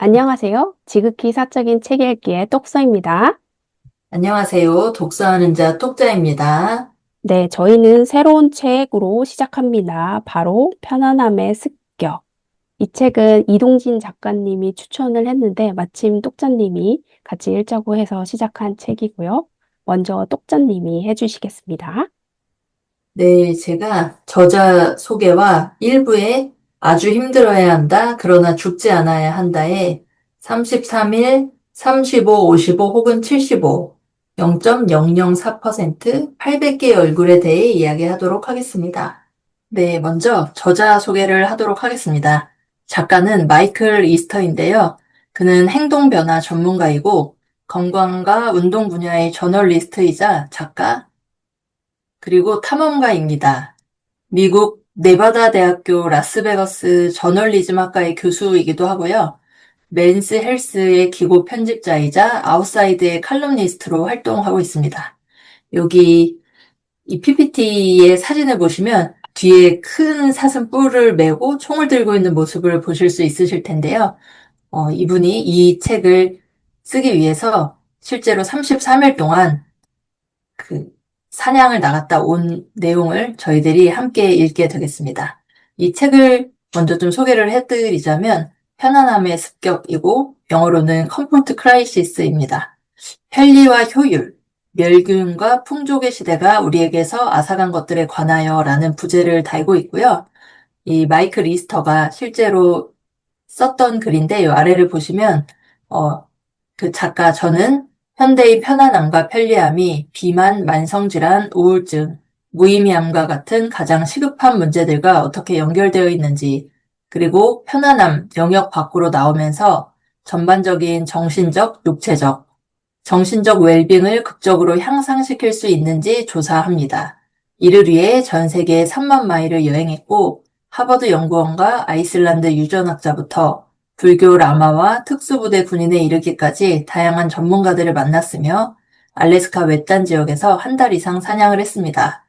안녕하세요. 지극히 사적인 책 읽기의 똑서입니다. 안녕하세요. 독서하는 자 똑자입니다. 네, 저희는 새로운 책으로 시작합니다. 바로 편안함의 습격. 이 책은 이동진 작가님이 추천을 했는데 마침 똑자님이 같이 읽자고 해서 시작한 책이고요. 먼저 똑자님이 해주시겠습니다. 네, 제가 저자 소개와 일부에 아주 힘들어야 한다, 그러나 죽지 않아야 한다에 33일, 35, 55 혹은 75, 0.004%, 800개의 얼굴에 대해 이야기하도록 하겠습니다. 네, 먼저 저자 소개를 하도록 하겠습니다. 작가는 마이클 이스터인데요. 그는 행동 변화 전문가이고 건강과 운동 분야의 저널리스트이자 작가, 그리고 탐험가입니다. 미국 네바다 대학교 라스베거스 저널리즘학과의 교수이기도 하고요. 맨스 헬스의 기고 편집자이자 아웃사이드의 칼럼니스트로 활동하고 있습니다. 여기 이 PPT의 사진을 보시면 뒤에 큰 사슴뿔을 메고 총을 들고 있는 모습을 보실 수 있으실 텐데요. 이분이 이 책을 쓰기 위해서 실제로 33일 동안 그 사냥을 나갔다 온 내용을 저희들이 함께 읽게 되겠습니다. 이 책을 먼저 좀 소개를 해드리자면 편안함의 습격이고 영어로는 Comfort Crisis입니다. 편리와 효율, 멸균과 풍족의 시대가 우리에게서 앗아간 것들에 관하여 라는 부제를 달고 있고요. 이 마이클 리스터가 실제로 썼던 글인데 이 아래를 보시면 그 작가 저는 현대의 편안함과 편리함이 비만, 만성질환, 우울증, 무의미함과 같은 가장 시급한 문제들과 어떻게 연결되어 있는지, 그리고 편안함 영역 밖으로 나오면서 전반적인 정신적, 육체적, 정신적 웰빙을 극적으로 향상시킬 수 있는지 조사합니다. 이를 위해 전 세계 3만 마일을 여행했고 하버드 연구원과 아이슬란드 유전학자부터 불교 라마와 특수부대 군인에 이르기까지 다양한 전문가들을 만났으며 알래스카 외딴 지역에서 한 달 이상 사냥을 했습니다.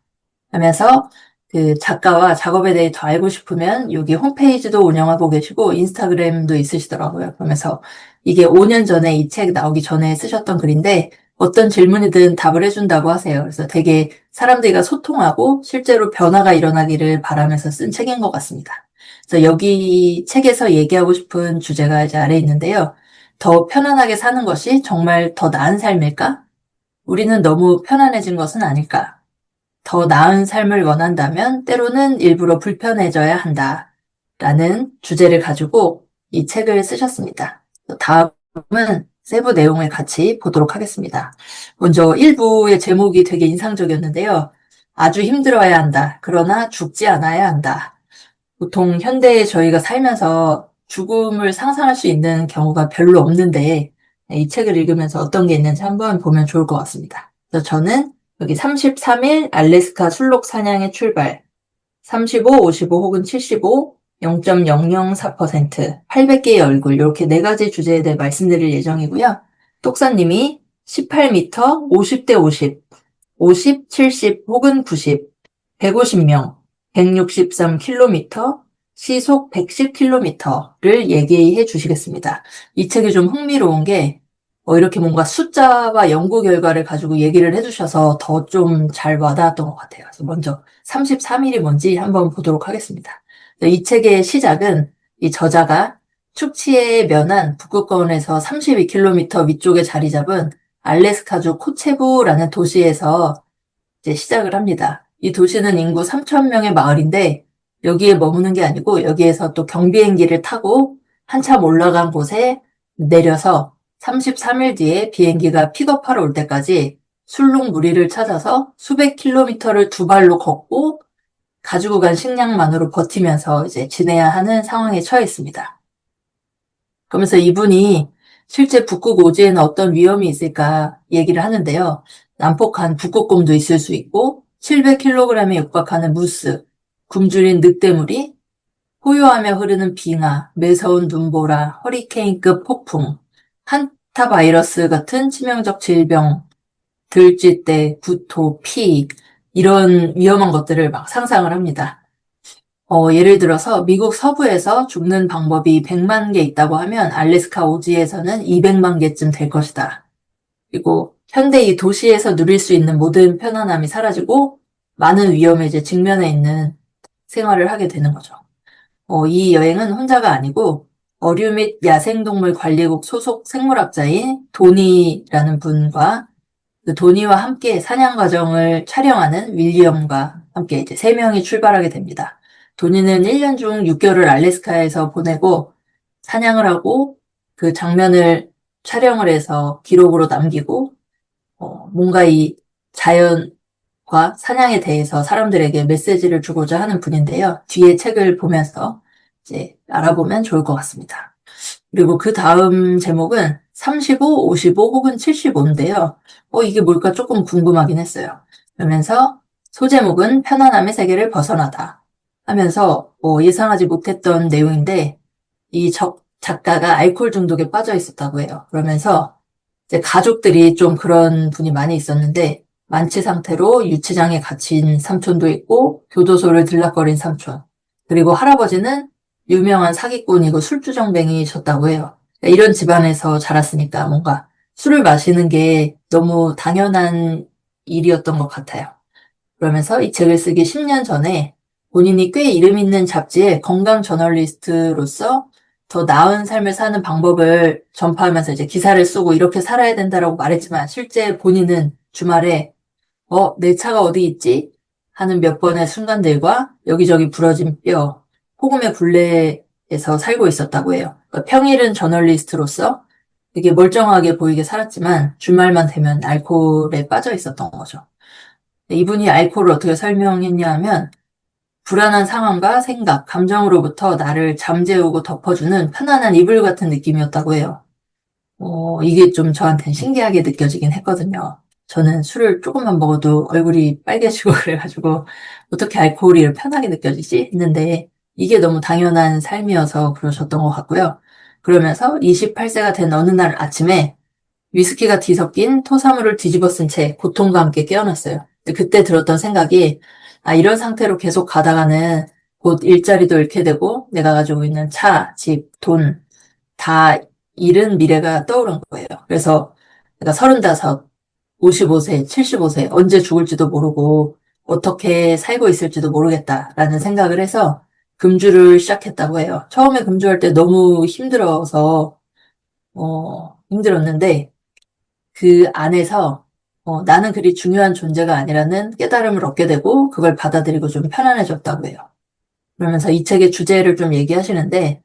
하면서 그 작가와 작업에 대해 더 알고 싶으면 여기 홈페이지도 운영하고 계시고 인스타그램도 있으시더라고요. 그러면서 이게 5년 전에 이 책 나오기 전에 쓰셨던 글인데 어떤 질문이든 답을 해준다고 하세요. 그래서 되게 사람들과 소통하고 실제로 변화가 일어나기를 바라면서 쓴 책인 것 같습니다. 그래서 여기 책에서 얘기하고 싶은 주제가 이제 아래 있는데요. 더 편안하게 사는 것이 정말 더 나은 삶일까? 우리는 너무 편안해진 것은 아닐까? 더 나은 삶을 원한다면 때로는 일부러 불편해져야 한다. 라는 주제를 가지고 이 책을 쓰셨습니다. 다음은 세부 내용을 같이 보도록 하겠습니다. 먼저 1부의 제목이 되게 인상적이었는데요. 아주 힘들어야 한다. 그러나 죽지 않아야 한다. 보통 현대에 저희가 살면서 죽음을 상상할 수 있는 경우가 별로 없는데 이 책을 읽으면서 어떤 게 있는지 한번 보면 좋을 것 같습니다. 그래서 저는 여기 33일 알래스카 술록 사냥의 출발, 35, 55 혹은 75, 0.004%, 800개의 얼굴 이렇게 네 가지 주제에 대해 말씀드릴 예정이고요. 똑사님이 18m, 50대 50, 50, 70 혹은 90, 150명, 163km, 시속 110km를 얘기해 주시겠습니다. 이 책이 좀 흥미로운 게 이렇게 뭔가 숫자와 연구 결과를 가지고 얘기를 해주셔서 더 좀 잘 와닿았던 것 같아요. 그래서 먼저 33일이 뭔지 한번 보도록 하겠습니다. 이 책의 시작은 이 저자가 축치에 면한 북극권에서 32km 위쪽에 자리 잡은 알래스카주 코체부라는 도시에서 이제 시작을 합니다. 이 도시는 인구 3천 명의 마을인데 여기에 머무는 게 아니고 여기에서 또 경비행기를 타고 한참 올라간 곳에 내려서 33일 뒤에 비행기가 픽업하러 올 때까지 술록무리를 찾아서 수백 킬로미터를 두 발로 걷고 가지고 간 식량만으로 버티면서 이제 지내야 하는 상황에 처해 있습니다. 그러면서 이분이 실제 북극 오지에는 어떤 위험이 있을까 얘기를 하는데요. 난폭한 북극곰도 있을 수 있고 700kg에 육박하는 무스, 굶주린 늑대무리, 포효하며 흐르는 빙하, 매서운 눈보라, 허리케인급 폭풍, 한타 바이러스 같은 치명적 질병, 들쥐떼, 구토, 피 이런 위험한 것들을 막 상상을 합니다. 예를 들어서 미국 서부에서 죽는 방법이 100만 개 있다고 하면 알래스카 오지에서는 200만 개쯤 될 것이다. 그리고 현대 이 도시에서 누릴 수 있는 모든 편안함이 사라지고 많은 위험에 이제 직면해 있는 생활을 하게 되는 거죠. 이 여행은 혼자가 아니고 어류 및 야생동물 관리국 소속 생물학자인 도니라는 분과 그 도니와 함께 사냥 과정을 촬영하는 윌리엄과 함께 이제 세 명이 출발하게 됩니다. 도니는 1년 중 6개월을 알래스카에서 보내고 사냥을 하고 그 장면을 촬영을 해서 기록으로 남기고 뭔가 이 자연과 사냥에 대해서 사람들에게 메시지를 주고자 하는 분인데요. 뒤에 책을 보면서 이제 알아보면 좋을 것 같습니다. 그리고 그 다음 제목은 35, 55 혹은 75인데요. 이게 뭘까 조금 궁금하긴 했어요. 그러면서 소제목은 편안함의 세계를 벗어나다 하면서 예상하지 못했던 내용인데 이 작가가 알코올 중독에 빠져 있었다고 해요. 그러면서 이제 가족들이 좀 그런 분이 많이 있었는데 만취 상태로 유치장에 갇힌 삼촌도 있고 교도소를 들락거린 삼촌 그리고 할아버지는 유명한 사기꾼이고 술주정뱅이셨다고 해요. 그러니까 이런 집안에서 자랐으니까 뭔가 술을 마시는 게 너무 당연한 일이었던 것 같아요. 그러면서 이 책을 쓰기 10년 전에 본인이 꽤 이름 있는 잡지에 건강 저널리스트로서 더 나은 삶을 사는 방법을 전파하면서 이제 기사를 쓰고 이렇게 살아야 된다라고 말했지만 실제 본인은 주말에 내 차가 어디 있지? 하는 몇 번의 순간들과 여기저기 부러진 뼈, 폭음의 굴레에서 살고 있었다고 해요. 그러니까 평일은 저널리스트로서 되게 멀쩡하게 보이게 살았지만 주말만 되면 알코올에 빠져 있었던 거죠. 이분이 알코올을 어떻게 설명했냐 하면 불안한 상황과 생각, 감정으로부터 나를 잠재우고 덮어주는 편안한 이불 같은 느낌이었다고 해요. 이게 좀 저한테는 신기하게 느껴지긴 했거든요. 저는 술을 조금만 먹어도 얼굴이 빨개지고 그래가지고 어떻게 알코올이 이렇게 편하게 느껴지지? 했는데 이게 너무 당연한 삶이어서 그러셨던 것 같고요. 그러면서 28세가 된 어느 날 아침에 위스키가 뒤섞인 토사물을 뒤집어 쓴 채 고통과 함께 깨어났어요. 근데 그때 들었던 생각이 이런 상태로 계속 가다가는 곧 일자리도 잃게 되고 내가 가지고 있는 차, 집, 돈 다 잃은 미래가 떠오른 거예요. 그래서 내가 35, 55세, 75세 언제 죽을지도 모르고 어떻게 살고 있을지도 모르겠다라는 생각을 해서 금주를 시작했다고 해요. 처음에 금주할 때 너무 힘들어서 힘들었는데 그 안에서 나는 그리 중요한 존재가 아니라는 깨달음을 얻게 되고 그걸 받아들이고 좀 편안해졌다고 해요. 그러면서 이 책의 주제를 좀 얘기하시는데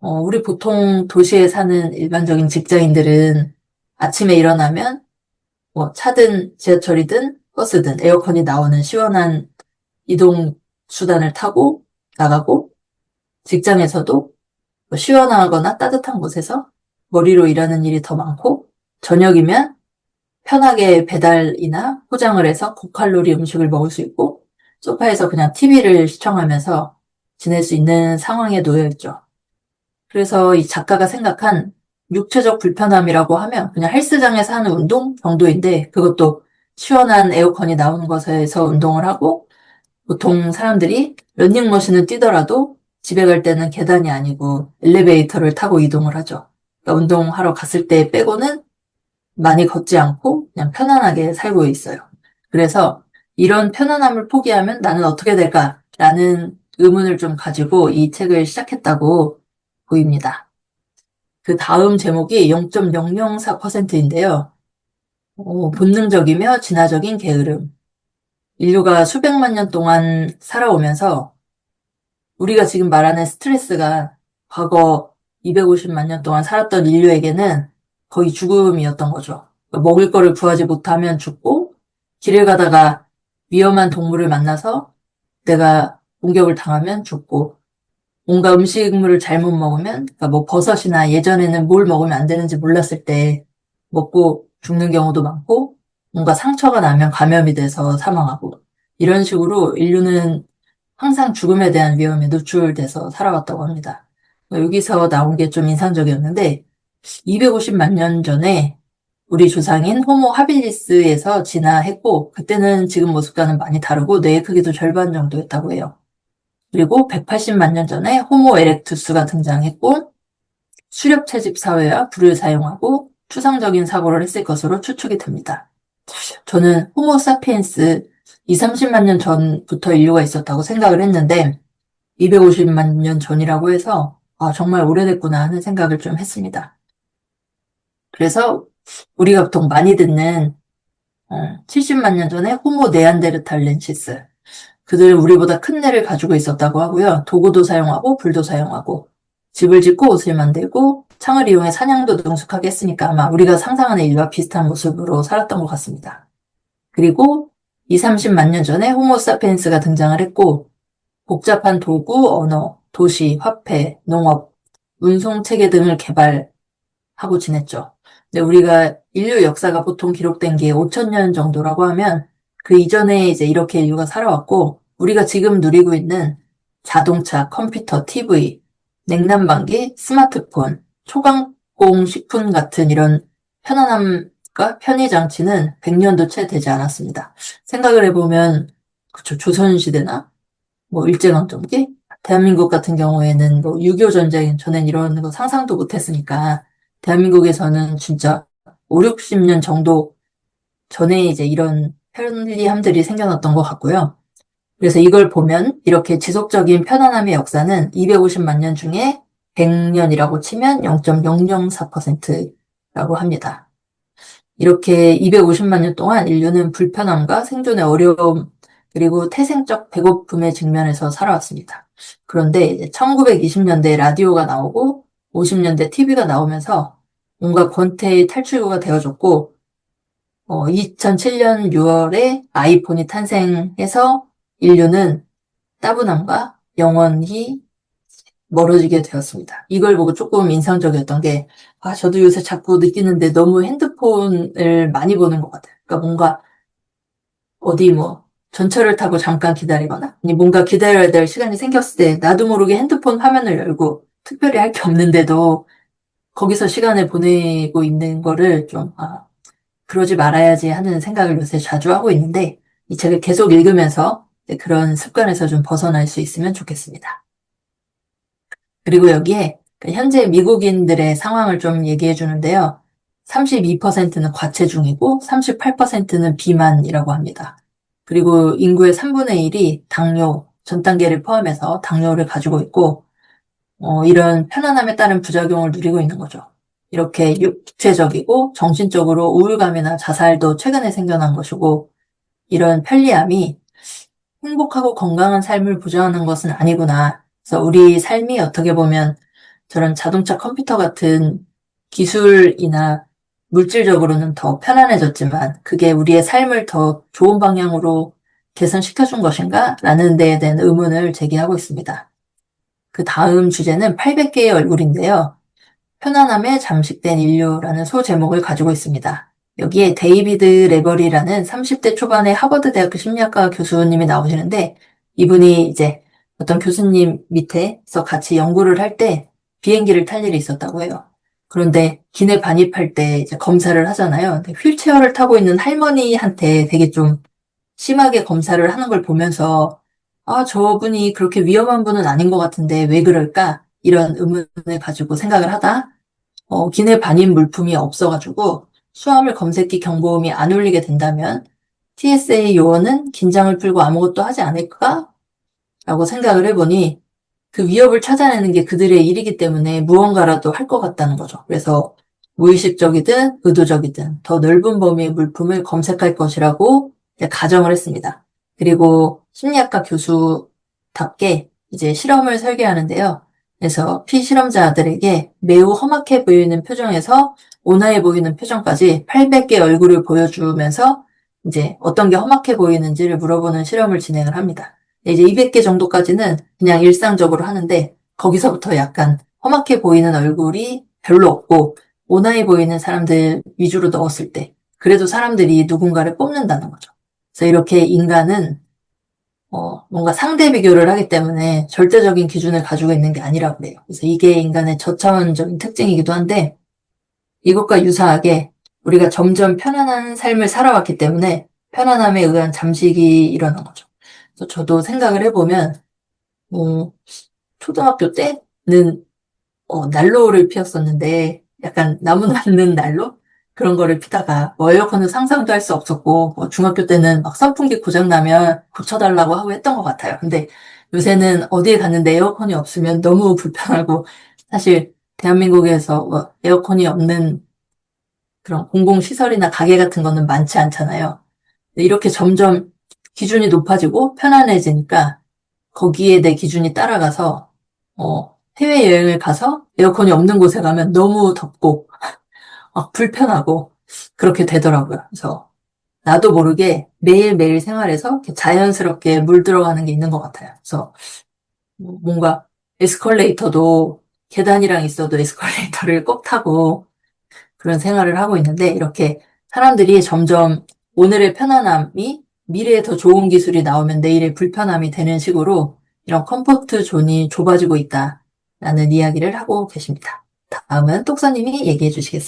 우리 보통 도시에 사는 일반적인 직장인들은 아침에 일어나면 뭐 차든 지하철이든 버스든 에어컨이 나오는 시원한 이동 수단을 타고 나가고 직장에서도 뭐 시원하거나 따뜻한 곳에서 머리로 일하는 일이 더 많고 저녁이면 편하게 배달이나 포장을 해서 고칼로리 음식을 먹을 수 있고 소파에서 그냥 TV를 시청하면서 지낼 수 있는 상황에 놓여 있죠. 그래서 이 작가가 생각한 육체적 불편함이라고 하면 그냥 헬스장에서 하는 운동 정도인데 그것도 시원한 에어컨이 나오는 곳에서 운동을 하고 보통 사람들이 러닝머신을 뛰더라도 집에 갈 때는 계단이 아니고 엘리베이터를 타고 이동을 하죠. 그러니까 운동하러 갔을 때 빼고는 많이 걷지 않고 그냥 편안하게 살고 있어요. 그래서 이런 편안함을 포기하면 나는 어떻게 될까라는 의문을 좀 가지고 이 책을 시작했다고 보입니다. 그 다음 제목이 0.004%인데요. 본능적이며 진화적인 게으름. 인류가 수백만 년 동안 살아오면서 우리가 지금 말하는 스트레스가 과거 250만 년 동안 살았던 인류에게는 거의 죽음이었던 거죠. 먹을 거를 구하지 못하면 죽고 길을 가다가 위험한 동물을 만나서 내가 공격을 당하면 죽고 뭔가 음식물을 잘못 먹으면 그러니까 뭐 버섯이나 예전에는 뭘 먹으면 안 되는지 몰랐을 때 먹고 죽는 경우도 많고 뭔가 상처가 나면 감염이 돼서 사망하고 이런 식으로 인류는 항상 죽음에 대한 위험에 노출돼서 살아왔다고 합니다. 여기서 나온 게 좀 인상적이었는데 250만 년 전에 우리 조상인 호모 하빌리스에서 진화했고 그때는 지금 모습과는 많이 다르고 뇌의 크기도 절반 정도였다고 해요. 그리고 180만 년 전에 호모 에렉투스가 등장했고 수렵 채집 사회와 불을 사용하고 추상적인 사고를 했을 것으로 추측이 됩니다. 저는 호모 사피엔스 2, 30만 년 전부터 인류가 있었다고 생각을 했는데 250만 년 전이라고 해서 정말 오래됐구나 하는 생각을 좀 했습니다. 그래서 우리가 보통 많이 듣는 70만 년 전에 호모 네안데르탈렌시스, 그들은 우리보다 큰 뇌를 가지고 있었다고 하고요. 도구도 사용하고 불도 사용하고 집을 짓고 옷을 만들고 창을 이용해 사냥도 능숙하게 했으니까 아마 우리가 상상하는 인류와 비슷한 모습으로 살았던 것 같습니다. 그리고 2, 30만 년 전에 호모 사피엔스가 등장을 했고 복잡한 도구, 언어, 도시, 화폐, 농업, 운송 체계 등을 개발하고 지냈죠. 근데 우리가 인류 역사가 보통 기록된 게 5천 년 정도라고 하면 그 이전에 이제 이렇게 인류가 살아왔고 우리가 지금 누리고 있는 자동차, 컴퓨터, TV, 냉난방기, 스마트폰, 초강공 식품 같은 이런 편안함과 편의 장치는 100년도 채 되지 않았습니다. 생각을 해보면 그쵸, 조선시대나 뭐 일제강점기, 대한민국 같은 경우에는 뭐 6.25 전쟁 전엔 이런 거 상상도 못했으니까 대한민국에서는 진짜 5, 60년 정도 전에 이제 이런 편리함들이 생겨났던 것 같고요. 그래서 이걸 보면 이렇게 지속적인 편안함의 역사는 250만 년 중에 100년이라고 치면 0.004%라고 합니다. 이렇게 250만 년 동안 인류는 불편함과 생존의 어려움, 그리고 태생적 배고픔에 직면해서 살아왔습니다. 그런데 이제 1920년대에 라디오가 나오고 50년대 TV가 나오면서 뭔가 권태의 탈출구가 되어줬고 2007년 6월에 아이폰이 탄생해서 인류는 따분함과 영원히 멀어지게 되었습니다. 이걸 보고 조금 인상적이었던 게, 저도 요새 자꾸 느끼는데 너무 핸드폰을 많이 보는 것 같아요. 그러니까 뭔가 어디 뭐 전철을 타고 잠깐 기다리거나 아니 뭔가 기다려야 될 시간이 생겼을 때 나도 모르게 핸드폰 화면을 열고 특별히 할 게 없는데도 거기서 시간을 보내고 있는 거를 좀 그러지 말아야지 하는 생각을 요새 자주 하고 있는데 이 책을 계속 읽으면서 그런 습관에서 좀 벗어날 수 있으면 좋겠습니다. 그리고 여기에 그 현재 미국인들의 상황을 좀 얘기해 주는데요. 32%는 과체중이고 38%는 비만이라고 합니다. 그리고 인구의 3분의 1이 당뇨, 전 단계를 포함해서 당뇨를 가지고 있고 이런 편안함에 따른 부작용을 누리고 있는 거죠. 이렇게 육체적이고 정신적으로 우울감이나 자살도 최근에 생겨난 것이고 이런 편리함이 행복하고 건강한 삶을 보장하는 것은 아니구나. 그래서 우리 삶이 어떻게 보면 저런 자동차 컴퓨터 같은 기술이나 물질적으로는 더 편안해졌지만 그게 우리의 삶을 더 좋은 방향으로 개선시켜준 것인가? 라는 데에 대한 의문을 제기하고 있습니다. 그 다음 주제는 800개의 얼굴인데요. 편안함에 잠식된 인류라는 소제목을 가지고 있습니다. 여기에 데이비드 레버리라는 30대 초반의 하버드 대학교 심리학과 교수님이 나오시는데 이분이 이제 어떤 교수님 밑에서 같이 연구를 할 때 비행기를 탈 일이 있었다고 해요. 그런데 기내 반입할 때 이제 검사를 하잖아요. 근데 휠체어를 타고 있는 할머니한테 되게 좀 심하게 검사를 하는 걸 보면서 저분이 그렇게 위험한 분은 아닌 것 같은데 왜 그럴까? 이런 의문을 가지고 생각을 하다 기내 반입 물품이 없어가지고 수화물 검색기 경보음이 안 울리게 된다면 TSA 요원은 긴장을 풀고 아무것도 하지 않을까? 라고 생각을 해보니 그 위협을 찾아내는 게 그들의 일이기 때문에 무언가라도 할 것 같다는 거죠. 그래서 무의식적이든 의도적이든 더 넓은 범위의 물품을 검색할 것이라고 이제 가정을 했습니다. 그리고 심리학과 교수답게 이제 실험을 설계하는데요. 그래서 피실험자들에게 매우 험악해 보이는 표정에서 온화해 보이는 표정까지 800개 얼굴을 보여주면서 이제 어떤 게 험악해 보이는지를 물어보는 실험을 진행을 합니다. 이제 200개 정도까지는 그냥 일상적으로 하는데 거기서부터 약간 험악해 보이는 얼굴이 별로 없고 온화해 보이는 사람들 위주로 넣었을 때 그래도 사람들이 누군가를 뽑는다는 거죠. 그래서 이렇게 인간은 뭔가 상대 비교를 하기 때문에 절대적인 기준을 가지고 있는 게 아니라고 그래요. 그래서 이게 인간의 저차원적인 특징이기도 한데 이것과 유사하게 우리가 점점 편안한 삶을 살아왔기 때문에 편안함에 의한 잠식이 일어난 거죠. 그래서 저도 생각을 해보면 어, 초등학교 때는 난로를 피웠었는데, 약간 나무 낳는 난로? 그런 거를 피다가, 에어컨은 상상도 할 수 없었고, 중학교 때는 막 선풍기 고장나면 고쳐달라고 하고 했던 것 같아요. 근데 요새는 어디에 갔는데 에어컨이 없으면 너무 불편하고, 사실 대한민국에서 에어컨이 없는 그런 공공시설이나 가게 같은 거는 많지 않잖아요. 이렇게 점점 기준이 높아지고 편안해지니까 거기에 내 기준이 따라가서 해외여행을 가서 에어컨이 없는 곳에 가면 너무 덥고 불편하고 그렇게 되더라고요. 그래서 나도 모르게 매일매일 생활에서 이렇게 자연스럽게 물 들어가는 게 있는 것 같아요. 그래서 뭔가 에스컬레이터도 계단이랑 있어도 에스컬레이터를 꼭 타고 그런 생활을 하고 있는데 이렇게 사람들이 점점 오늘의 편안함이 미래에 더 좋은 기술이 나오면 내일의 불편함이 되는 식으로 이런 컴포트 존이 좁아지고 있다라는 이야기를 하고 계십니다. 다음은 똑사님이 얘기해 주시겠습니다.